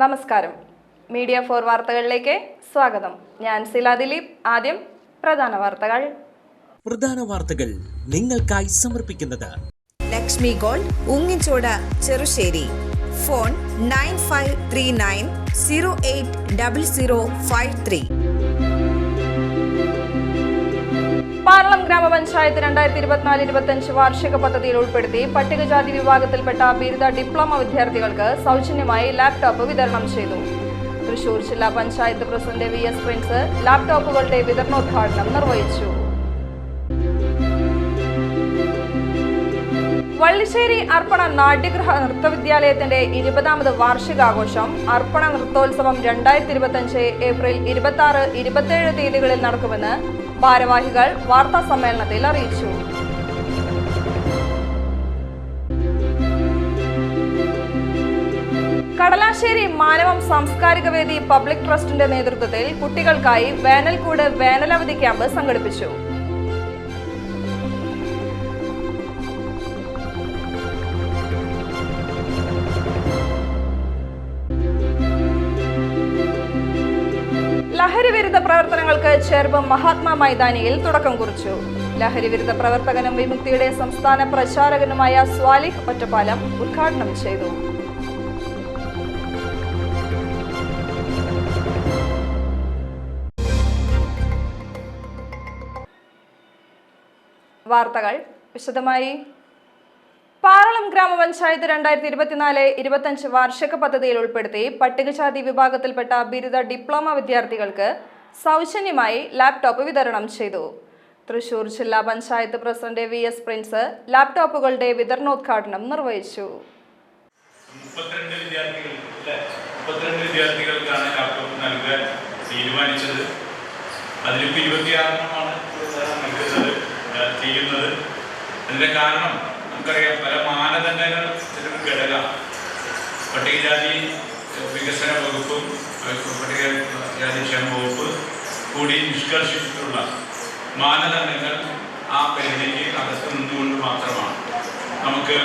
നമസ്കാരം. മീഡിയ 4 വാർത്തകളിലേക്ക് സ്വാഗതം. ഞാൻ സില ദിലീപ്. ആദ്യം പ്രധാന വാർത്തകൾ നിങ്ങൾക്കായി സമർപ്പിക്കുന്നത് ലക്ഷ്മി ഗോൾഡ്, ഉങ്ങിച്ചോട്, ചെറുശ്ശേരി. ഫോൺ 9539080053. പാർലം ഗ്രാമപഞ്ചായത്ത് 2024-25 വാർഷിക പദ്ധതിയിൽ ഉൾപ്പെടുത്തി പട്ടികജാതി വിഭാഗത്തിൽപ്പെട്ട ബിരുദ ഡിപ്ലോമ വിദ്യാർത്ഥികൾക്ക് സൗജന്യമായി ലാപ്ടോപ്പ് വിതരണം ചെയ്തു. തൃശൂർ ജില്ലാ പഞ്ചായത്ത് പ്രസിഡന്റ് VS പ്രിൻസ് ലാപ്ടോപ്പുകളുടെ വിതരണോദ്ഘാടനം നിർവഹിച്ചു. വള്ളിശ്ശേരി അർപ്പണ നാട്യഗൃഹ നൃത്തവിദ്യാലയത്തിന്റെ 20ാമത് വാർഷികാഘോഷം അർപ്പണ നൃത്തോത്സവം 2025 ഏപ്രിൽ 26, 27 തീയതികളിൽ നടക്കുമെന്ന് ഭാരവാഹികൾ വാർത്താ സമ്മേളനത്തിൽ അറിയിച്ചു. കടലാശ്ശേരി മാനവം സാംസ്കാരിക വേദി പബ്ലിക് ട്രസ്റ്റിന്റെ നേതൃത്വത്തിൽ കുട്ടികൾക്കായി വേനൽക്കൂട് വേനലവധി ക്യാമ്പ് സംഘടിപ്പിച്ചു. ലഹരിവിരുദ്ധ പ്രവർത്തനങ്ങൾക്ക് ചേർപ്പ് മഹാത്മാ മൈതാനിയിൽ തുടക്കം കുറിച്ചു. ലഹരിവിരുദ്ധ പ്രവർത്തകനും വിമുക്തിയുടെ സംസ്ഥാന പ്രചാരകനുമായ സ്വാലിഹ് ഒറ്റപ്പാലം ഉദ്ഘാടനം ചെയ്തു. വാർത്തകൾ വിശദമായി. പാർലം ഗ്രാമപഞ്ചായത്ത് 2024-25 വാർഷിക പദ്ധതിയിൽ ഉൾപ്പെടുത്തി പട്ടികജാതി വിഭാഗത്തിൽപ്പെട്ട ബിരുദ ഡിപ്ലോമ വിദ്യാർത്ഥികൾക്ക് സൗജന്യമായി ലാപ്ടോപ്പ് വിതരണം ചെയ്തു. തൃശൂർ ജില്ലാ പഞ്ചായത്ത് പ്രസിഡന്റ് VS പ്രിൻസ് ലാപ്ടോപ്പുകളുടെ വിതരണോദ്ഘാടനം നിർവഹിച്ചു. 32 വിദ്യാർത്ഥികൾക്കാണ് ലാപ്ടോപ്പ് നൽകാൻ തീരുമാനിച്ചത്. അതിലിപ്പോൾ 26 ചെയ്യുന്നത്. അതിന്റെ കാരണം നമുക്കറിയാം, പല മാനദണ്ഡങ്ങൾ ഇതിനൊരു ഘടകമാണ്. പട്ടികജാതി വികസന വകുപ്പും പട്ടികജാതി ക്ഷേമ വകുപ്പ് കൂടി നിഷ്കർഷിച്ചിട്ടുള്ള മാനദണ്ഡങ്ങൾ ആ പരിധിക്ക് അകത്ത് നിന്നുകൊണ്ട് മാത്രമാണ് നമുക്ക്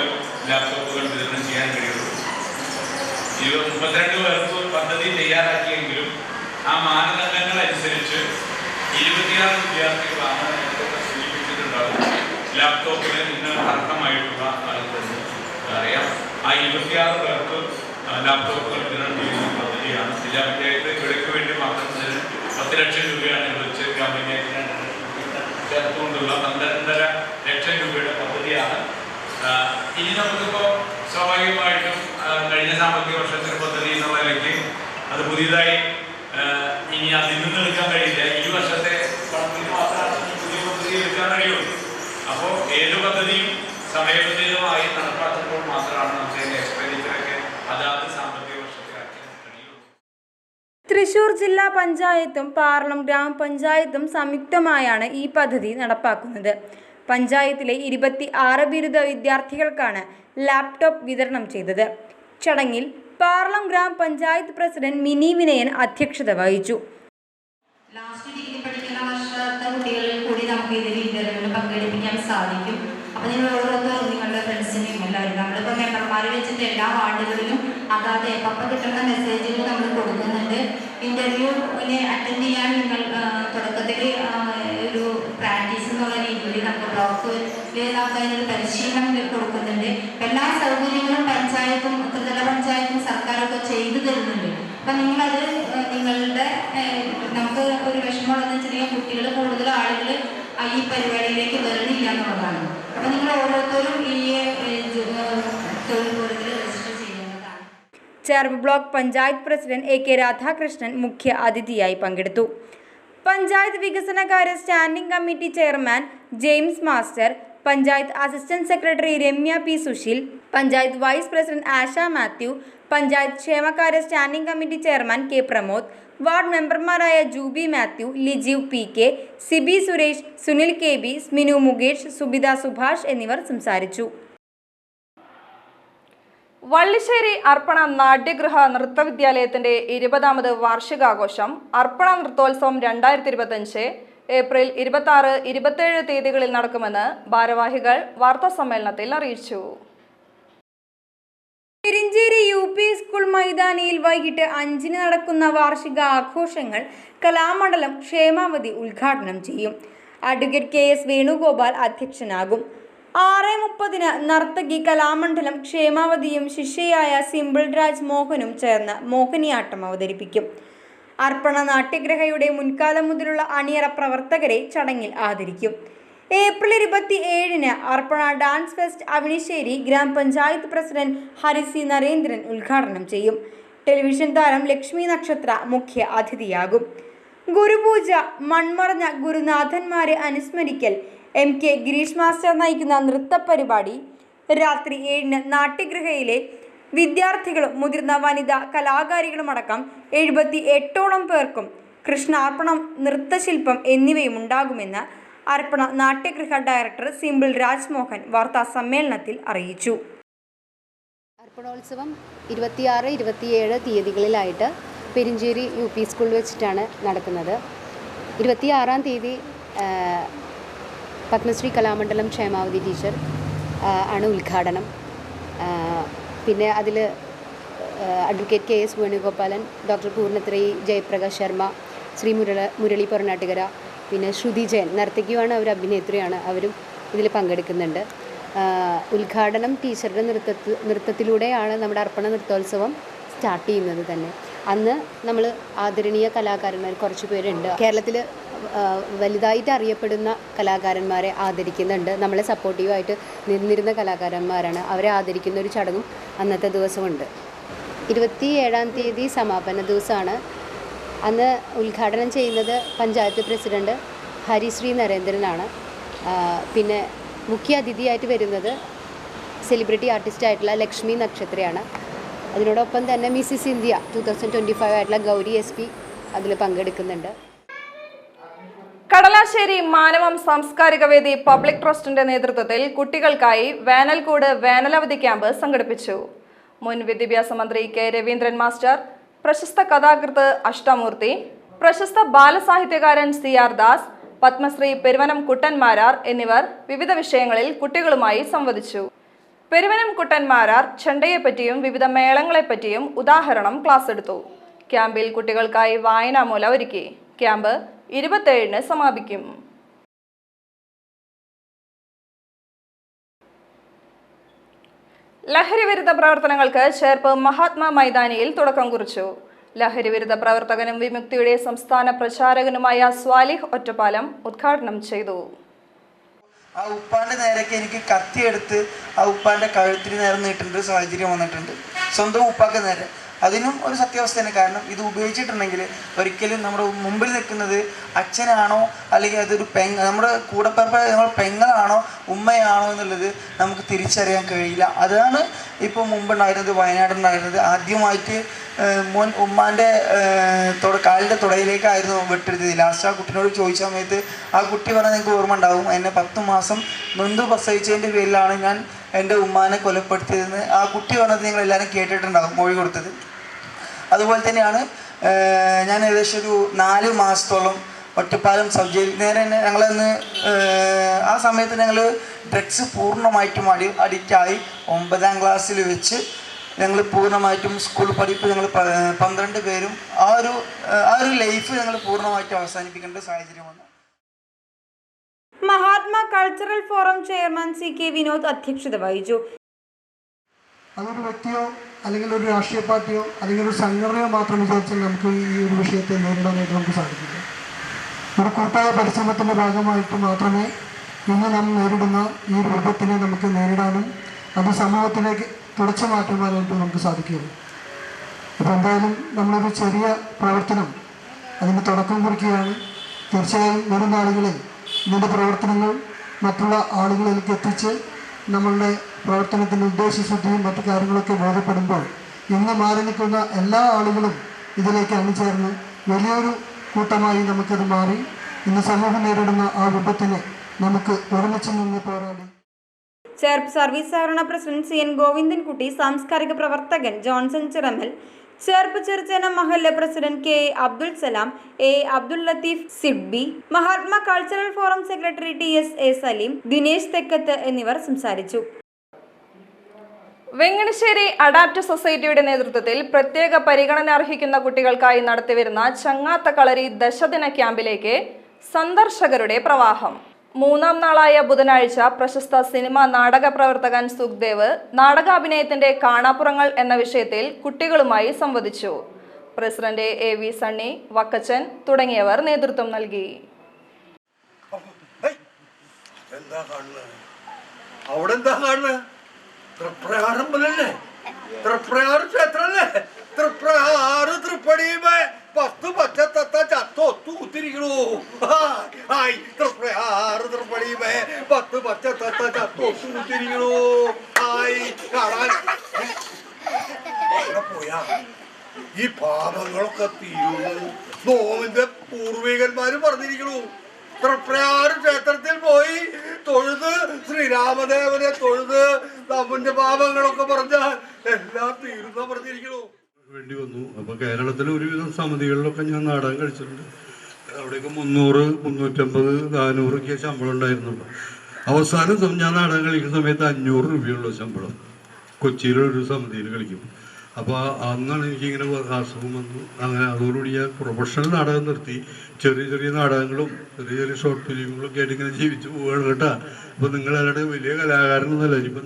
ലാപ്ടോപ്പുകൾ വിതരണം ചെയ്യാൻ കഴിയുള്ളൂ. 32 പേർക്ക് പദ്ധതി തയ്യാറാക്കിയെങ്കിലും ആ മാനദണ്ഡങ്ങൾ അനുസരിച്ച് 26 വിദ്യാർത്ഥികളാണ് സൂചിപ്പിച്ചിട്ടുണ്ടാകും ലാപ്ടോപ്പിന് ഇന്ന് അർഹമായിട്ടുള്ള ആളുകളുണ്ട്. അറിയാം, ആ 26 പേർക്ക് ലാപ്ടോപ്പുകൾ വിതരണം ചെയ്യുന്ന പദ്ധതിയാണ്. ജില്ലാ പഞ്ചായത്ത് ഇവർക്ക് വേണ്ടി മാത്രം 10 ലക്ഷം രൂപയാണ് അനുവദിച്ച് ഗ്രാമപഞ്ചായത്തിന് ചേർത്തുകൊണ്ടുള്ള 12.5 ലക്ഷം രൂപയുടെ പദ്ധതിയാണ്. ഇനി നമുക്കിപ്പോൾ സ്വാഭാവികമായിട്ടും കഴിഞ്ഞ സാമ്പത്തിക വർഷത്തിന് പദ്ധതി എന്നുള്ള നിലയ്ക്ക് അത് പുതിയതായി ഇനി അതിൽ നിന്ന് എടുക്കാൻ കഴിയില്ല. ഈ വർഷത്തെ പണത്തിന് മാത്രമാണ് പുതിയ പദ്ധതി എടുക്കാൻ കഴിയുള്ളൂ. അപ്പോൾ ഏത് പദ്ധതിയും സമയബന്ധിതമായി നടപ്പാക്കുമ്പോൾ മാത്രമാണ് നമുക്ക് അതിന്റെ എക്സ്പെൻഡിച്ചറൊക്കെ അതാത് സാമ്പത്തിക വർഷത്തിലാക്കാൻ കഴിയുള്ളൂ. തൃശൂർ ജില്ലാ പഞ്ചായത്തും പാർലം ഗ്രാമപഞ്ചായത്തും സംയുക്തമായാണ് ഈ പദ്ധതി നടപ്പാക്കുന്നത്. പഞ്ചായത്തിലെ 26 ബിരുദ വിദ്യാർത്ഥികൾക്കാണ് ലാപ്ടോപ്പ് വിതരണം ചെയ്തത്. ചടങ്ങിൽ പാർലം ഗ്രാമപഞ്ചായത്ത് പ്രസിഡന്റ് മിനി വിനയൻ അധ്യക്ഷത വഹിച്ചു. ലാസ്റ്റ് ഡിഗ്രി പഠിക്കുന്ന വർഷത്തെ കുട്ടികളിൽ കൂടി നമുക്ക് ഇതിൽ ഇന്റർവ്യൂവിൽ പങ്കെടുപ്പിക്കാൻ സാധിക്കും. അപ്പോൾ നിങ്ങൾ ഓരോരുത്തരും നിങ്ങളുടെ ഫ്രണ്ട്സിനെയും എല്ലാവരും നമ്മളിപ്പോൾ മെമ്പർമാരെ വെച്ചിട്ട് എല്ലാ വാർഡുകളിലും അതാത് അപ്പം കിട്ടുന്ന മെസ്സേജുകൾ നമ്മൾ കൊടുക്കുന്നുണ്ട്. ഇന്റർവ്യൂവിനെ അറ്റൻഡ് ചെയ്യാൻ നിങ്ങൾ തുടക്കത്തിൽ ഒരു പ്രാക്ടീസ് എന്നുള്ള രീതിയിൽ നമുക്ക് ബ്ലോക്കിൽ നമുക്ക് അതിനൊരു പരിശീലനം കൊടുക്കുന്നുണ്ട്. എല്ലാ സൗകര്യങ്ങളും പഞ്ചായത്തും ത്രിതല പഞ്ചായത്തും സർക്കാരൊക്കെ ചെയ്തു തരുന്നുണ്ട്. അപ്പം നിങ്ങളത് നിങ്ങളുടെ നമുക്ക് ഒരു വിഷമമുള്ളതെന്ന് വെച്ചിട്ടുണ്ടെങ്കിൽ കുട്ടികൾ കൂടുതൽ ആളുകൾ ഈ പരിപാടിയിലേക്ക് വരണില്ല എന്നുള്ളതാണ്. അപ്പം നിങ്ങൾ ഓരോരുത്തരും ഈ തൊഴിൽ ബോർഡിൽ രജിസ്റ്റർ ചെയ്യുന്നതാണ്. Cherpu block panchayat president AK Radhakrishnan മുഖ്യ അതിഥിയായി പങ്കെടുത്തു. പഞ്ചായത്ത് വികസനകാര്യ standing committee chairman James master, panchayat assistant secretary Ramya P. Susheel, panchayat vice president Asha Mathew, panchayat ക്ഷേമകാര്യ standing committee chairman K. Pramod, ward മെമ്പർമാരായ Jubi Mathew, Lijeev PK, Sibi Suresh, Sunil KB, Sminu Mukesh, Subitha Subhash എന്നിവർ സംസാരിച്ചു. വള്ളിശ്ശേരി അർപ്പണ നാട്യഗൃഹ നൃത്തവിദ്യാലയത്തിന്റെ 20ാമത് വാർഷികാഘോഷം അർപ്പണ നൃത്തോത്സവം 2025 ഏപ്രിൽ 26, 27 തീയതികളിൽ നടക്കുമെന്ന് ഭാരവാഹികൾ വാർത്താ സമ്മേളനത്തിൽ അറിയിച്ചു. പെരിഞ്ചേരി UP സ്കൂൾ മൈതാനിയിൽ വൈകിട്ട് 5-ന് നടക്കുന്ന വാർഷിക ആഘോഷങ്ങൾ കലാമണ്ഡലം ക്ഷേമാവതി ഉദ്ഘാടനം ചെയ്യും. അഡ്വക്കേറ്റ് KS വേണുഗോപാൽ അധ്യക്ഷനാകും. 6:30-ന് നർത്തകി കലാമണ്ഡലം ക്ഷേമാവതിയും ശിഷ്യയായ സിമ്പിൾ രാജ് മോഹനും ചേർന്ന് മോഹിനിയാട്ടം അവതരിപ്പിക്കും. അർപ്പണ നാട്യഗ്രഹയുടെ മുൻകാലം മുതലുള്ള അണിയറ പ്രവർത്തകരെ ചടങ്ങിൽ ആദരിക്കും. ഏപ്രിൽ 27-ന് അർപ്പണ ഡാൻസ് ഫെസ്റ്റ് അവിനിശ്ശേരി ഗ്രാമപഞ്ചായത്ത് പ്രസിഡന്റ് ഹരിസി നരേന്ദ്രൻ ഉദ്ഘാടനം ചെയ്യും. ടെലിവിഷൻ താരം ലക്ഷ്മി നക്ഷത്ര മുഖ്യ അതിഥിയാകും. ഗുരുപൂജ, മൺമറഞ്ഞ ഗുരുനാഥന്മാരെ അനുസ്മരിക്കൽ, MK ഗിരീഷ് മാസ്റ്റർ നയിക്കുന്ന നൃത്തപരിപാടി, രാത്രി 7-ന് നാട്യഗ്രഹയിലെ വിദ്യാർത്ഥികളും മുതിർന്ന വനിതാ കലാകാരികളുമടക്കം 78ഓളം പേർക്കും കൃഷ്ണാർപ്പണം, നൃത്തശില്പം എന്നിവയും ഉണ്ടാകുമെന്ന് അർപ്പണ നാട്യഗൃഹ ഡയറക്ടർ സിമ്പിൾ രാജ് മോഹൻ വാർത്താ സമ്മേളനത്തിൽ അറിയിച്ചു. അർപ്പണോത്സവം 26-27 തീയതികളിലായിട്ട് പെരിഞ്ചേരി UP സ്കൂളിൽ വെച്ചിട്ടാണ് നടക്കുന്നത്. 26-ാം തീയതി പത്മശ്രീ കലാമണ്ഡലം ക്ഷേമാവതി ടീച്ചർ ആണ് ഉദ്ഘാടനം. പിന്നെ അതിൽ advocate KS Venugopalan, doctor Poornathrayi Jayaprakash Sharma, Shri Murali Poranattukara, പിന്നെ ശ്രുതി ജയൻ നർത്തകിയുമാണ്, അവർ അഭിനേത്രിയാണ്, അവരും ഇതിൽ പങ്കെടുക്കുന്നുണ്ട്. ഉദ്ഘാടനം ടീച്ചറുടെ നൃത്തത്തിലൂടെയാണ് നമ്മുടെ അർപ്പണ നൃത്തോത്സവം സ്റ്റാർട്ട് ചെയ്യുന്നത് തന്നെ. അന്ന് നമ്മൾ ആദരണീയ കലാകാരന്മാർ കുറച്ച് പേരുണ്ട്. കേരളത്തിൽ വലുതായിട്ട് അറിയപ്പെടുന്ന കലാകാരന്മാരെ ആദരിക്കുന്നുണ്ട്. നമ്മളെ സപ്പോർട്ടീവായിട്ട് നിന്നിരുന്ന കലാകാരന്മാരാണ്. അവരെ ആദരിക്കുന്ന ഒരു ചടങ്ങും അന്നത്തെ ദിവസമുണ്ട്. 27-ാം തീയതി സമാപന ദിവസമാണ്. അന്ന് ഉദ്ഘാടനം ചെയ്യുന്നത് പഞ്ചായത്ത് പ്രസിഡന്റ് ഹരിശ്രീ നരേന്ദ്രനാണ്. പിന്നെ മുഖ്യ അതിഥിയായിട്ട് വരുന്നത് സെലിബ്രിറ്റി ആർട്ടിസ്റ്റായിട്ടുള്ള ലക്ഷ്മി നക്ഷത്രയാണ്. അതിനോടൊപ്പം തന്നെ മിസ്സിസ് ഇന്ത്യ 2025 ആയിട്ടുള്ള ഗൗരി SP അതിൽ പങ്കെടുക്കുന്നുണ്ട്. കടലാശ്ശേരി മാനവം സാംസ്കാരിക വേദി പബ്ലിക് ട്രസ്റ്റിന്റെ നേതൃത്വത്തിൽ കുട്ടികൾക്കായി വേനൽക്കൂട് വേനലവധി ക്യാമ്പ് സംഘടിപ്പിച്ചു. മുൻ വിദ്യാഭ്യാസ മന്ത്രി K. രവീന്ദ്രൻ മാസ്റ്റർ, പ്രശസ്ത കഥാകൃത്ത് അഷ്ടമൂർത്തി, പ്രശസ്ത ബാലസാഹിത്യകാരൻ CR ദാസ്, പത്മശ്രീ പെരുവനം കുട്ടന്മാരാർ എന്നിവർ വിവിധ വിഷയങ്ങളിൽ കുട്ടികളുമായി സംവദിച്ചു. പെരുവനം കുട്ടന്മാരാർ ചെണ്ടയെപ്പറ്റിയും വിവിധ മേളങ്ങളെപ്പറ്റിയും ഉദാഹരണം ക്ലാസ് എടുത്തു. ക്യാമ്പിൽ കുട്ടികൾക്കായി വായനാമൂല ഒരുക്കി. ക്യാമ്പ് 27-ന് സമാപിക്കും. ലഹരിവിരുദ്ധ പ്രവർത്തനങ്ങൾക്ക് ചേർപ്പ് മഹാത്മാ മൈതാനിയിൽ തുടക്കം കുറിച്ചു. ലഹരിവിരുദ്ധ പ്രവർത്തകനും വിമുക്തിയുടെ സംസ്ഥാന പ്രചാരകനുമായ സ്വാലിഹ് ഒറ്റപ്പാലം ഉദ്ഘാടനം ചെയ്തു. ആ ഉപ്പാൻ്റെ നേരേക്ക് എനിക്ക് കത്തിയെടുത്ത് ആ ഉപ്പാൻ്റെ കഴുത്തിന് നേരെ നീട്ടേണ്ട ഒരു സാഹചര്യം വന്നിട്ടുണ്ട്. സ്വന്തം ഉപ്പാക്ക് നേരെ. അതിനും ഒരു സത്യാവസ്ഥയാണ്. കാരണം ഇത് ഉപയോഗിച്ചിട്ടുണ്ടെങ്കിൽ ഒരിക്കലും നമ്മുടെ മുമ്പിൽ നിൽക്കുന്നത് അച്ഛനാണോ അല്ലെങ്കിൽ അതൊരു നമ്മുടെ കൂടപ്പിറപ്പ് നമ്മുടെ പെങ്ങളാണോ ഉമ്മയാണോ എന്നുള്ളത് നമുക്ക് തിരിച്ചറിയാൻ കഴിയില്ല. അതാണ് ഇപ്പോൾ മുമ്പുണ്ടായിരുന്നത്, വയനാടുണ്ടായിരുന്നത്. ആദ്യമായിട്ട് ഉമ്മാൻ്റെ കാലിൻ്റെ തുടയിലേക്കായിരുന്നു വെട്ടെടുത്തത്. ലാസ്റ്റ് ആ കുട്ടിനോട് ചോദിച്ച സമയത്ത് ആ കുട്ടി പറഞ്ഞാൽ നിങ്ങൾക്ക് ഓർമ്മ ഉണ്ടാവും, എന്നെ 10 മാസം നൊന്ത് പ്രസവിച്ചതിൻ്റെ പേരിലാണ് ഞാൻ എൻ്റെ ഉമ്മാനെ കൊലപ്പെടുത്തിയതെന്ന് ആ കുട്ടി പറഞ്ഞത് നിങ്ങൾ എല്ലാവരും കേട്ടിട്ടുണ്ടാകും, മൊഴി കൊടുത്തത്. അതുപോലെ തന്നെയാണ് ഞാൻ ഏകദേശം ഒരു 4 മാസത്തോളം ഒറ്റപ്പാലം സബ് ജയിൽ നേരെ തന്നെ ഞങ്ങളന്ന് ആ സമയത്ത് ഞങ്ങൾ ഡ്രഗ്സ് പൂർണ്ണമായിട്ടും അഡിക്റ്റായി 9ാം ക്ലാസ്സിൽ വെച്ച് ഞങ്ങൾ പൂർണ്ണമായിട്ടും സ്കൂൾ പഠിപ്പ് ഞങ്ങൾ 12 പേരും ആ ഒരു ലൈഫ് ഞങ്ങൾ പൂർണ്ണമായിട്ടും അവസാനിപ്പിക്കേണ്ട സാഹചര്യം വന്നു. Mahatma cultural forum chairman CK Vinod അധ്യക്ഷത വഹിച്ചു. അതൊരു വ്യക്തിയോ അല്ലെങ്കിൽ ഒരു രാഷ്ട്രീയ പാർട്ടിയോ അല്ലെങ്കിൽ ഒരു സംഘടനയോ മാത്രം വിചാരിച്ചാൽ നമുക്ക് ഈ ഒരു വിഷയത്തെ നേരിടാനായിട്ട് നമുക്ക് സാധിക്കില്ല. ഒരു കൂട്ടായ പരിശ്രമത്തിൻ്റെ ഭാഗമായിട്ട് മാത്രമേ ഇന്ന് നാം നേരിടുന്ന ഈ രൂപത്തിനെ നമുക്ക് നേരിടാനും അത് സമൂഹത്തിലേക്ക് തുടച്ചു മാറ്റുവാനായിട്ട് നമുക്ക് സാധിക്കുകയുള്ളൂ. അപ്പോൾ എന്തായാലും നമ്മളൊരു ചെറിയ പ്രവർത്തനം അതിന് തുടക്കം കുറിക്കുകയാണ്. തീർച്ചയായും വരും നാളുകളിൽ ഇതിൻ്റെ പ്രവർത്തനങ്ങൾ മറ്റുള്ള ആളുകളിലേക്ക് എത്തിച്ച് നമ്മളുടെ പ്രവർത്തനത്തിൻ്റെ ഉദ്ദേശശുദ്ധിയും മറ്റു കാര്യങ്ങളൊക്കെ ബോധപ്പെടുമ്പോൾ ഇന്ന് മാറി നിൽക്കുന്ന എല്ലാ ആളുകളും ഇതിലേക്ക് അണിചേർന്ന് വലിയൊരു കൂട്ടമായി നമുക്കത് മാറി ഇന്ന് സമൂഹം നേരിടുന്ന ആ വിപത്തിനെ നമുക്ക് ഒരുമിച്ച് നിന്ന് പോരാടി. ചേർപ്പ് സർവീസ് സഹകരണ പ്രസിഡന്റ് CN ഗോവിന്ദൻകുട്ടി, സാംസ്കാരിക പ്രവർത്തകൻ Johnson Chiramel, Cherpu Cheruchena Mahallu president KA Abdul Salam, A Abdul Latheef സിഡ്ബി, Mahatma cultural forum secretary TS A Saleem, Dinesh Thekkath എന്നിവർ സംസാരിച്ചു. വെങ്ങണശ്ശേരി അഡാപ്റ്റ് സൊസൈറ്റിയുടെ നേതൃത്വത്തിൽ പ്രത്യേക പരിഗണന അർഹിക്കുന്ന കുട്ടികൾക്കായി നടത്തിവരുന്ന ചങ്ങാത്ത കളരി ദശദിന ക്യാമ്പിലേക്ക് സന്ദർശകരുടെ പ്രവാഹം. മൂന്നാം നാളായ ബുധനാഴ്ച പ്രശസ്ത സിനിമാ നാടക പ്രവർത്തകൻ സുഖ്ദേവ് നാടകാഭിനയത്തിന്റെ കാണാപ്പുറങ്ങൾ എന്ന വിഷയത്തിൽ കുട്ടികളുമായി സംവദിച്ചു. പ്രസിഡന്റ് AV സണ്ണി, വക്കച്ചൻ തുടങ്ങിയവർ നേതൃത്വം നൽകി. തൃപ്രയാറമ്പലല്ലേ, തൃപ്രയാർ ക്ഷേത്രല്ലേ, തൃപ്രയാറ് തൃപ്പടിയുമേ 10 പച്ചത്തത്ത ചത്തൊത്തു കുത്തിരിക്കണു. തൃപ്രയാറ് തൃപ്പടിയുമേ 10 പച്ചത്തത്ത ചത്തൊത്തു കുത്തിരിക്കണു. കാണാൻ പോയാ ഈ പാപങ്ങളൊക്കെ തീരുന്നു. നോവിന്റെ പൂർവികന്മാര് പറഞ്ഞിരിക്കണു. തൃപ്രയാർ ക്ഷേത്രത്തിൽ പോയി തൊഴുത് ശ്രീരാമദേവനെ തൊഴുത് നമ്മുടെ പാപങ്ങളൊക്കെ പറഞ്ഞാൽ എല്ലാം തീരുന്ന പറഞ്ഞിരിക്കണു. വേണ്ടി വന്നു. അപ്പോൾ കേരളത്തിലെ ഒരുവിധം സമിതികളിലൊക്കെ ഞാൻ നാടകം കളിച്ചിട്ടുണ്ട്. അവിടെയൊക്കെ 300, 350, 400 ശമ്പളം ഉണ്ടായിരുന്നുള്ളൂ. അവസാനം ഞാൻ നാടകം കളിക്കുന്ന സമയത്ത് 500 രൂപയുള്ള ശമ്പളം കൊച്ചിയിലൊരു സമിതിയിൽ കളിക്കും. അപ്പോൾ അന്നാണ് എനിക്കിങ്ങനെ അസുഖം വന്നു. അങ്ങനെ അതോടുകൂടി ഞാൻ പ്രൊഫഷണൽ നാടകം നിർത്തി. ചെറിയ ചെറിയ നാടകങ്ങളും ചെറിയ ചെറിയ ഷോർട്ട് ഫിലിമുകളൊക്കെ ആയിട്ട് ഇങ്ങനെ ജീവിച്ചു പോവുകയാണ് കേട്ടോ. അപ്പോൾ നിങ്ങളവിടെ വലിയ കലാകാരനൊന്നുമല്ല. ഇപ്പം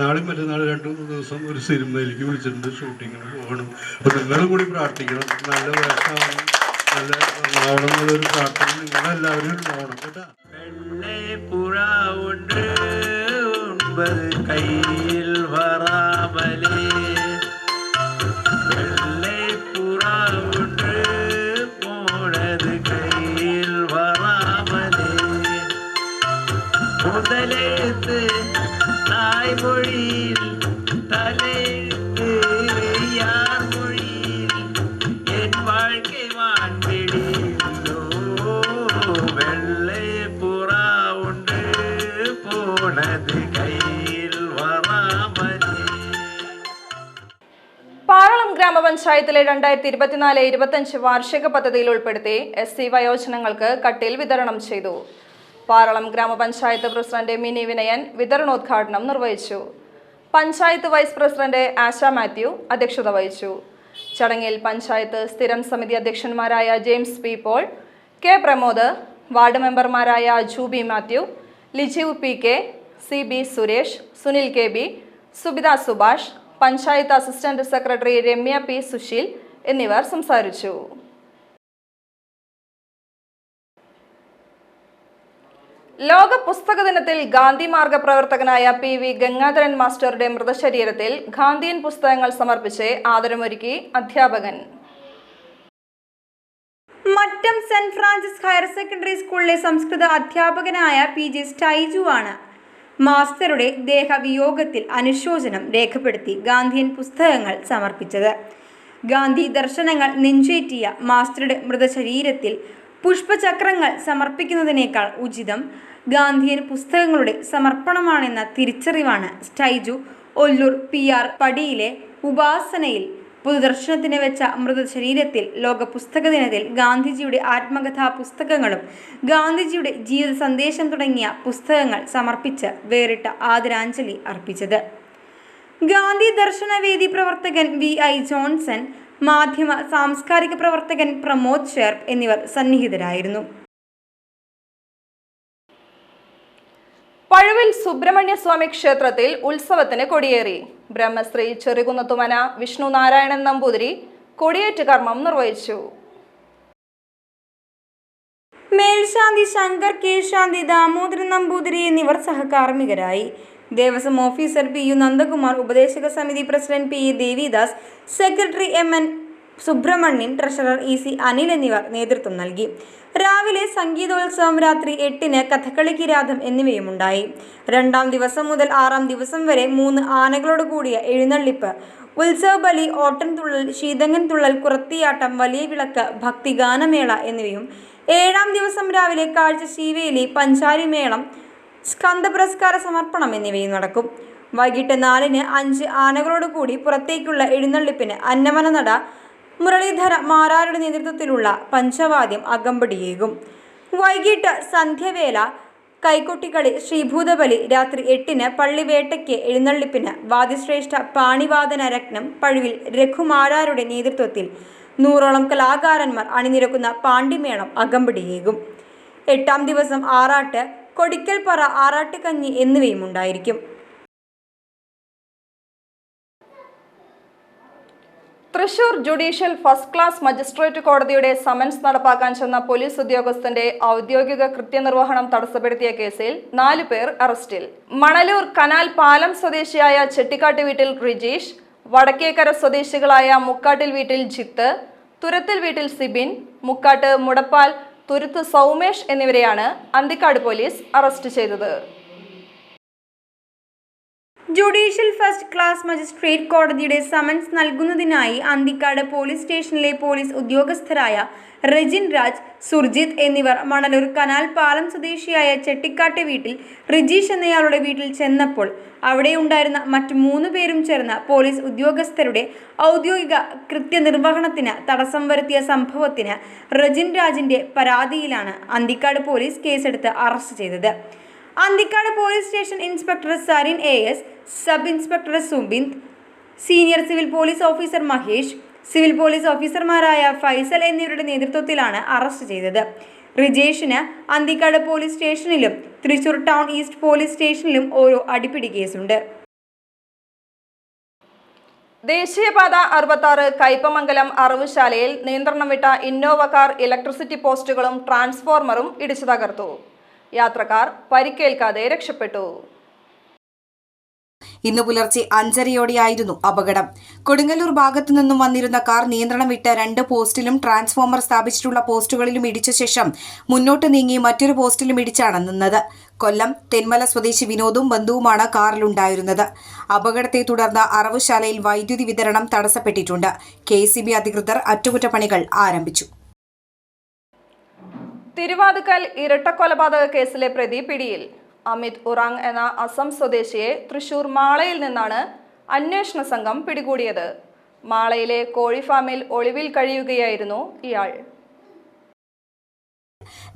നാളെയും മറ്റന്നാൾ 2-3 ദിവസം ഒരു സിനിമയിലേക്ക് വിളിച്ചിട്ടുണ്ട്, ഷൂട്ടിങ്ങിന് പോകണം. അപ്പോൾ നിങ്ങളും കൂടി പ്രാർത്ഥിക്കണം, നല്ല വേഷമാണ്, നല്ല ആവണം എന്നുള്ളൊരു പ്രാർത്ഥന നിങ്ങളെല്ലാവരും ഉണ്ടാവണം കേട്ടോ. கையில் வராமலே வெள்ளை புறா ஒன்று போனது கையில் வராமலே முதலெழுத்து தாய்மொழியில் தலையெழுத்து யார் மொழியில் என் வாழ்க்கை வான்வெளியிலோ வெள்ளை புறா ஒன்று போனது പാറളം ഗ്രാമപഞ്ചായത്തിലെ 2024-25 വാർഷിക പദ്ധതിയിൽ ഉൾപ്പെടുത്തി SC വയോജനങ്ങൾക്ക് കട്ടിൽ വിതരണം ചെയ്തു. പാറളം ഗ്രാമപഞ്ചായത്ത് പ്രസിഡന്റ് മിനി വിനയൻ വിതരണോദ്ഘാടനം നിർവഹിച്ചു. Panchayat vice president Asha Mathew അധ്യക്ഷത വഹിച്ചു. ചടങ്ങിൽ പഞ്ചായത്ത് സ്ഥിരം സമിതി അധ്യക്ഷന്മാരായ James P Paul, K Pramod, ward മെമ്പർമാരായ Jubi Mathew, Lijeev PK, CB Suresh, Sunil KB, Subitha Subhash, panchayat assistant secretary Ramya P Susheel എന്നിവർ സംസാരിച്ചു. ലോക പുസ്തക ദിനത്തിൽ ഗാന്ധി മാർഗ പ്രവർത്തകനായ PV ഗംഗാധരൻ മാസ്റ്ററുടെ മൃതശരീരത്തിൽ ഗാന്ധിയൻ പുസ്തകങ്ങൾ സമർപ്പിച്ച് ആദരമൊരുക്കി അധ്യാപകൻ. Mattom saint Francis higher secondary സ്കൂളിലെ സംസ്കൃത അധ്യാപകനായ PG സ്റ്റൈജു ആണ് മാസ്റ്ററുടെ ദേഹവിയോഗത്തിൽ അനുശോചനം രേഖപ്പെടുത്തി ഗാന്ധിയൻ പുസ്തകങ്ങൾ സമർപ്പിച്ചത്. ഗാന്ധി ദർശനങ്ങൾ നെഞ്ചേറ്റിയ മാസ്റ്ററുടെ മൃതശരീരത്തിൽ പുഷ്പചക്രങ്ങൾ സമർപ്പിക്കുന്നതിനേക്കാൾ ഉചിതം ഗാന്ധിയൻ പുസ്തകങ്ങളുടെ സമർപ്പണമാണെന്ന തിരിച്ചറിവാണ് സ്റ്റൈജു ഒല്ലൂർ PR പടിയിലെ ഉപാസനയിൽ പൊതുദർശനത്തിന് വെച്ച മൃതശരീരത്തിൽ ലോക പുസ്തക ദിനത്തിൽ ഗാന്ധിജിയുടെ ആത്മകഥാ പുസ്തകങ്ങളും ഗാന്ധിജിയുടെ ജീവിത സന്ദേശം തുടങ്ങിയ പുസ്തകങ്ങൾ സമർപ്പിച്ച് വേറിട്ട ആദരാഞ്ജലി അർപ്പിച്ചത്. ഗാന്ധി ദർശനവേദി പ്രവർത്തകൻ VI ജോൺസൺ, മാധ്യമ സാംസ്കാരിക പ്രവർത്തകൻ പ്രമോദ് ഷെർപ്പ് എന്നിവർ സന്നിഹിതരായിരുന്നു. പഴുവിൽ സുബ്രഹ്മണ്യ സ്വാമി ക്ഷേത്രത്തിൽ ഉത്സവത്തിന് കൊടിയേറി. ബ്രഹ്മശ്രീ ചെറുകുന്നത്തുമന വിഷ്ണു നാരായണൻ നമ്പൂതിരി കൊടിയേറ്റ് കർമ്മം നിർവഹിച്ചു. മേൽശാന്തി ശങ്കർ K. ശാന്തി, ദാമോദരൻ നമ്പൂതിരി എന്നിവർ സഹകാർമ്മികരായി. ദേവസ്വം ഓഫീസർ PU നന്ദകുമാർ, ഉപദേശക സമിതി president PE Devidas, secretary MN Subramanian, treasurer EC Anil എന്നിവർ നേതൃത്വം നൽകി. രാവിലെ സംഗീതോത്സവം, രാത്രി 8-ന് കഥകളി കിരാതം എന്നിവയുമുണ്ടായി. 2-ാം ദിവസം മുതൽ 6-ാം ദിവസം വരെ 3 ആനകളോട് കൂടിയ എഴുന്നള്ളിപ്പ്, ഉത്സവ ബലി, ഓട്ടൻതുള്ളൽ, ശീതങ്ങൻ തുള്ളൽ, കുറത്തിയാട്ടം, വലിയ വിളക്ക്, ഭക്തിഗാനമേള എന്നിവയും 7-ാം ദിവസം രാവിലെ കാഴ്ച, ശീവേലി, പഞ്ചാരിമേളം, സ്കന്ദ പുരസ്കാര സമർപ്പണം എന്നിവയും നടക്കും. വൈകിട്ട് 4-ന് 5 ആനകളോട് കൂടി പുറത്തേക്കുള്ള എഴുന്നള്ളിപ്പിന് അന്നമനനട മുരളീധര മാരാരുടെ നേതൃത്വത്തിലുള്ള പഞ്ചവാദ്യം അകമ്പടിയേകും. വൈകിട്ട് സന്ധ്യവേല കൈകൊട്ടിക്കളി, ശ്രീഭൂതബലി, രാത്രി 8-ന് പള്ളിവേട്ടയ്ക്ക് എഴുന്നള്ളിപ്പിന് വാദിശ്രേഷ്ഠ പാണിവാദന രത്നം പഴുവിൽ രഘുമാരാരുടെ നേതൃത്വത്തിൽ 100ഓളം കലാകാരന്മാർ അണിനിരക്കുന്ന പാണ്ടിമേളം അകമ്പടിയേകും. 8ാം ദിവസം ആറാട്ട്, കൊടിക്കൽപ്പറ, ആറാട്ടുകഞ്ഞി എന്നിവയും ഉണ്ടായിരിക്കും. Thrissur judicial first class magistrate കോടതിയുടെ സമൻസ് നടപ്പാക്കാൻ ചെന്ന പോലീസ് ഉദ്യോഗസ്ഥന്റെ ഔദ്യോഗിക കൃത്യനിർവഹണം തടസ്സപ്പെടുത്തിയ കേസിൽ 4 പേർ അറസ്റ്റിൽ. മണലൂർ കനാൽ പാലം സ്വദേശിയായ ചെട്ടിക്കാട്ട് വീട്ടിൽ റിജീഷ്, വടക്കേക്കര സ്വദേശികളായ മുക്കാട്ടിൽ വീട്ടിൽ ജിത്ത്, തുരത്തിൽ വീട്ടിൽ സിബിൻ, മുക്കാട്ട് മുടപ്പാൽ തുരുത്ത് സൗമേഷ് എന്നിവരെയാണ് അന്തിക്കാട് പോലീസ് അറസ്റ്റ് ചെയ്തത്. ജുഡീഷ്യൽ ഫസ്റ്റ് ക്ലാസ് മജിസ്ട്രേറ്റ് കോടതിയുടെ സമൻസ് നൽകുന്നതിനായി അന്തിക്കാട് പോലീസ് സ്റ്റേഷനിലെ പോലീസ് ഉദ്യോഗസ്ഥരായ റെജിൻ രാജ്, സുർജിത്ത് എന്നിവർ മണലൂർ കനാൽ പാലം സ്വദേശിയായ ചെട്ടിക്കാട്ടെ വീട്ടിൽ റിജീഷ് എന്നയാളുടെ വീട്ടിൽ ചെന്നപ്പോൾ അവിടെയുണ്ടായിരുന്ന മറ്റു 3 പേരും ചേർന്ന് പോലീസ് ഉദ്യോഗസ്ഥരുടെ ഔദ്യോഗിക കൃത്യനിർവഹണത്തിന് തടസ്സം വരുത്തിയ സംഭവത്തിന് റെജിൻ രാജിന്റെ പരാതിയിലാണ് അന്തിക്കാട് പോലീസ് കേസെടുത്ത് അറസ്റ്റ് ചെയ്തത്. Anthikad police station inspector Sarin AS, sub inspector Subind, senior civil police officer Mahesh, civil police ഓഫീസർമാരായ ഫൈസൽ എന്നിവരുടെ നേതൃത്വത്തിലാണ് അറസ്റ്റ് ചെയ്തത്. റിജേഷിന് അന്തിക്കാട് പോലീസ് സ്റ്റേഷനിലും തൃശൂർ ടൗൺ ഈസ്റ്റ് പോലീസ് സ്റ്റേഷനിലും ഓരോ അടിപിടി കേസുണ്ട്. ദേശീയപാത 66 കയ്പമംഗലം അറവുശാലയിൽ നിയന്ത്രണം വിട്ട ഇന്നോവ കാർ ഇലക്ട്രിസിറ്റി പോസ്റ്റുകളും ട്രാൻസ്ഫോർമറും ഇടിച്ചു തകർത്തു. യാത്രക്കാർ പരിക്കേൽക്കാതെ രക്ഷപ്പെട്ടു. ഇന്ന് പുലർച്ചെ 5:30യോടെയായിരുന്നു അപകടം. കൊടുങ്ങല്ലൂർ ഭാഗത്തു നിന്നും വന്നിരുന്ന കാർ നിയന്ത്രണം വിട്ട് 2 പോസ്റ്റിലും ട്രാൻസ്ഫോമർ സ്ഥാപിച്ചിട്ടുള്ള പോസ്റ്റുകളിലും ഇടിച്ച ശേഷം മുന്നോട്ട് നീങ്ങി മറ്റൊരു പോസ്റ്റിലും ഇടിച്ചാണ് നിന്നത്. കൊല്ലം തെന്മല സ്വദേശി വിനോദും ബന്ധുവുമാണ് കാറിലുണ്ടായിരുന്നത്. അപകടത്തെ തുടർന്ന് അറവുശാലയിൽ വൈദ്യുതി വിതരണം തടസ്സപ്പെട്ടിട്ടുണ്ട്. KCB അധികൃതർ അറ്റകുറ്റപ്പണികൾ ആരംഭിച്ചു. തിരുവാതുക്കൽ ഇരട്ടക്കൊലപാതക കേസിലെ പ്രതി പിടിയിൽ. അമിത് ഉറാങ് എന്ന അസം സ്വദേശിയെ തൃശൂർ മാളയിൽ നിന്നാണ് അന്വേഷണ സംഘം പിടികൂടിയത്. മാളയിലെ കോഴിഫാമിൽ ഒളിവിൽ കഴിയുകയായിരുന്നു ഇയാൾ.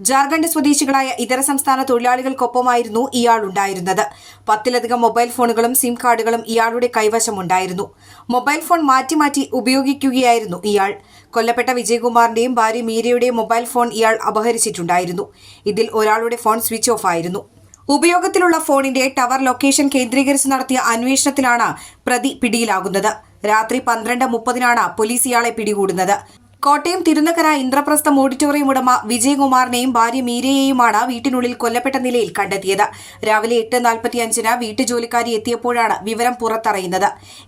ജാർഖണ്ഡ് സ്വദേശികളായ ഇതര സംസ്ഥാന തൊഴിലാളികൾക്കൊപ്പമായിരുന്നു ഇയാൾ ഉണ്ടായിരുന്നത്. 10ലധികം മൊബൈൽ ഫോണുകളും സിം കാർഡുകളും ഇയാളുടെ കൈവശമുണ്ടായിരുന്നു. മൊബൈൽ ഫോൺ മാറ്റി മാറ്റി ഉപയോഗിക്കുകയായിരുന്നു ഇയാൾ. കൊല്ലപ്പെട്ട വിജയകുമാറിന്റെയും ഭാര്യ മീരയുടെയും മൊബൈൽ ഫോൺ ഇയാൾ അപഹരിച്ചിട്ടുണ്ടായിരുന്നു. ഇതിൽ ഒരാളുടെ ഫോൺ സ്വിച്ച് ഓഫ് ആയിരുന്നു. ഉപയോഗത്തിലുള്ള ഫോണിന്റെ ടവർ ലൊക്കേഷൻ കേന്ദ്രീകരിച്ച് നടത്തിയ അന്വേഷണത്തിലാണ് പ്രതി പിടിയിലാകുന്നത്. രാത്രി 12:30-നാണ് പോലീസ് ഇയാളെ പിടികൂടുന്നത്. കോട്ടയം തിരുനക്കര ഇന്ദ്രപ്രസ്ഥം ഓഡിറ്റോറിയം ഉടമ വിജയകുമാറിനെയും ഭാര്യ മീരയെയുമാണ് വീട്ടിനുള്ളിൽ കൊല്ലപ്പെട്ട നിലയിൽ കണ്ടെത്തിയത്. രാവിലെ 8:45-ന് വീട്ടുജോലിക്കാരി എത്തിയപ്പോഴാണ് വിവരം പുറത്തറിയുന്നത്.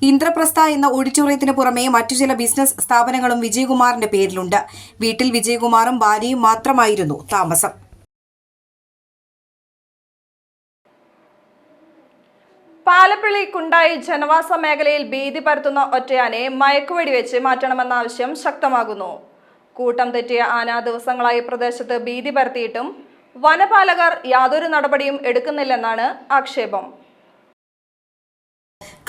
ഇന്ദ്രപ്രസ്ഥ എന്ന ഓഡിറ്റോറിയത്തിന് പുറമെ മറ്റു ചില ബിസിനസ് സ്ഥാപനങ്ങളും വിജയകുമാറിന്റെ പേരിലുണ്ട്. വീട്ടിൽ വിജയകുമാറും ഭാര്യയും മാത്രമായിരുന്നു താമസം. പാലപ്പള്ളി കുണ്ടായി ജനവാസ മേഖലയിൽ ഭീതി പരത്തുന്ന ഒറ്റയാനെ മയക്കുവെടി വെച്ച് മാറ്റണമെന്ന ആവശ്യം ശക്തമാകുന്നു. കൂട്ടം തെറ്റിയ ആന ദിവസങ്ങളായി പ്രദേശത്ത് ഭീതി പരത്തിയിട്ടും വനപാലകർ യാതൊരു നടപടിയും എടുക്കുന്നില്ലെന്നാണ് ആക്ഷേപം.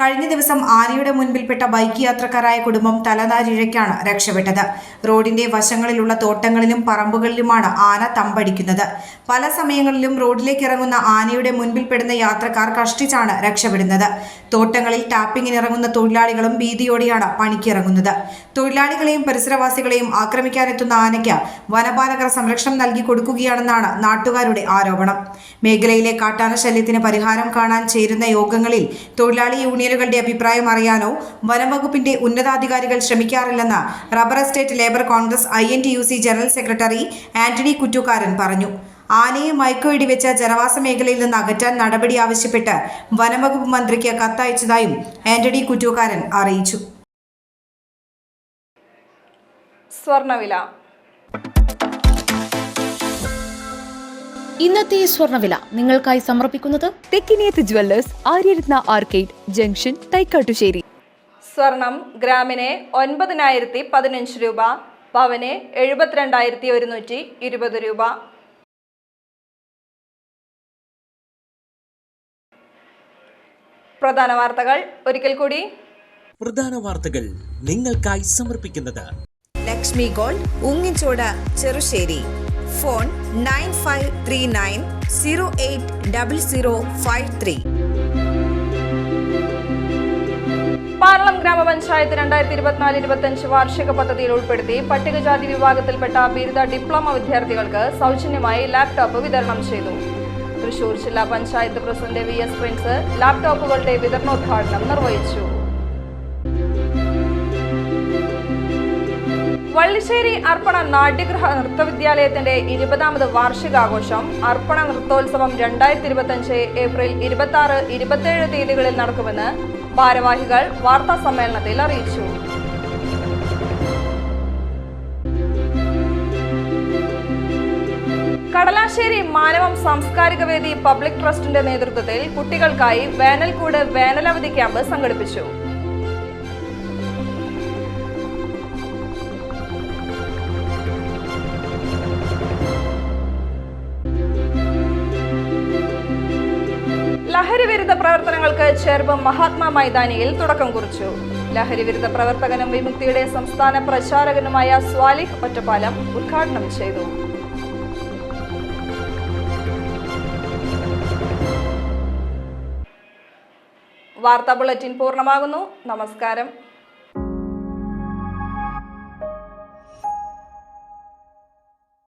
കഴിഞ്ഞ ദിവസം ആനയുടെ മുൻപിൽപ്പെട്ട ബൈക്ക് യാത്രക്കാരായ കുടുംബം തലനാരിഴയ്ക്കാണ് രക്ഷപ്പെട്ടത്. റോഡിന്റെ വശങ്ങളിലുള്ള തോട്ടങ്ങളിലും പറമ്പുകളിലുമാണ് ആന തമ്പടിക്കുന്നത്. പല സമയങ്ങളിലും റോഡിലേക്ക് ഇറങ്ങുന്ന ആനയുടെ മുൻപിൽപ്പെടുന്ന യാത്രക്കാർ കഷ്ടിച്ചാണ് രക്ഷപ്പെടുന്നത്. തോട്ടങ്ങളിൽ ടാപ്പിങ്ങിനിറങ്ങുന്ന തൊഴിലാളികളും ഭീതിയോടെയാണ് പണിക്കിറങ്ങുന്നത്. തൊഴിലാളികളെയും പരിസരവാസികളെയും ആക്രമിക്കാനെത്തുന്ന ആനയ്ക്ക് വനപാലകർ സംരക്ഷണം നൽകി കൊടുക്കുകയാണെന്നാണ് നാട്ടുകാരുടെ ആരോപണം. മേഖലയിലെ കാട്ടാന ശല്യത്തിന് പരിഹാരം കാണാൻ ചേരുന്ന യോഗങ്ങളിൽ തൊഴിലാളി യൂണിയനുകളുടെ അഭിപ്രായം അറിയാനോ വനംവകുപ്പിന്റെ ഉന്നതാധികാരികൾ ശ്രമിക്കാറില്ലെന്ന് rubber estate labour Congress INTUC general secretary Antony Kuttookkaran പറഞ്ഞു. ആനയെ മയക്കുവെടി വെച്ച ജനവാസ മേഖലയിൽ നിന്ന് അകറ്റാൻ നടപടി ആവശ്യപ്പെട്ട് വനംവകുപ്പ് മന്ത്രിക്ക് കത്തയച്ചതായും ആന്റണി കുറ്റൂക്കാരൻ അറിയിച്ചു. സ്വർണ്ണവില. ഇന്നത്തെ സ്വർണ്ണവില നിങ്ങൾക്കായി സമർപ്പിക്കുന്നത് Thekkiniyath jewellers, Aryaratna arcade junction, Thaikkattussery. സ്വർണം ഗ്രാമിന് 9,015 രൂപ, പവന് 72,120 രൂപ. പ്രധാന വാർത്തകൾ ഒരിക്കൽ കൂടി. പ്രധാന വാർത്തകൾ നിങ്ങൾക്കായി സമർപ്പിക്കുന്നത് ലക്ഷ്മി ഗോൾഡ്, ഉങ്ങിച്ചോട്, ചെറുശ്ശേരി. ഫോൺ 9539 080053. പാർലം ഗ്രാമപഞ്ചായത്ത് 2024-25 വാർഷിക പദ്ധതിയിൽ ഉൾപ്പെടുത്തി പട്ടികജാതി വിഭാഗത്തിൽപ്പെട്ട ബിരുദ ഡിപ്ലോമ വിദ്യാർത്ഥികൾക്ക് സൗജന്യമായി ലാപ്ടോപ്പ് വിതരണം ചെയ്തു. തൃശൂർ ജില്ലാ പഞ്ചായത്ത് പ്രസിഡന്റ് VS പ്രിൻസ് ലാപ്ടോപ്പുകളുടെ വിതരണോദ്ഘാടനം നിർവഹിച്ചു. വള്ളിശ്ശേരി അർപ്പണ നാട്യഗൃഹ നൃത്തവിദ്യാലയത്തിന്റെ 20ാമത് വാർഷികാഘോഷം അർപ്പണ നൃത്തോത്സവം 2025 ഏപ്രിൽ 26, 27 തീയതികളിൽ നടക്കുമെന്ന് ഭാരവാഹികൾ വാർത്താ സമ്മേളനത്തിൽ അറിയിച്ചു. കടലാശ്ശേരി മാനവം സാംസ്കാരിക വേദി പബ്ലിക് ട്രസ്റ്റിന്റെ നേതൃത്വത്തിൽ കുട്ടികൾക്കായി വേനൽക്കൂട് വേനലവധി ക്യാമ്പ് സംഘടിപ്പിച്ചു. ലഹരിവിരുദ്ധ പ്രവർത്തനങ്ങൾക്ക് ചേർപ്പ് മഹാത്മാ മൈതാനിയിൽ തുടക്കം കുറിച്ചു. ലഹരിവിരുദ്ധ പ്രവർത്തകനും വിമുക്തിയുടെ സംസ്ഥാന പ്രചാരകനുമായ സ്വാലിഹ് ഒറ്റപ്പാലം ഉദ്ഘാടനം ചെയ്തു. വാർത്താ ബുള്ളറ്റിൻ പൂർണ്ണമാകുന്നു. നമസ്കാരം.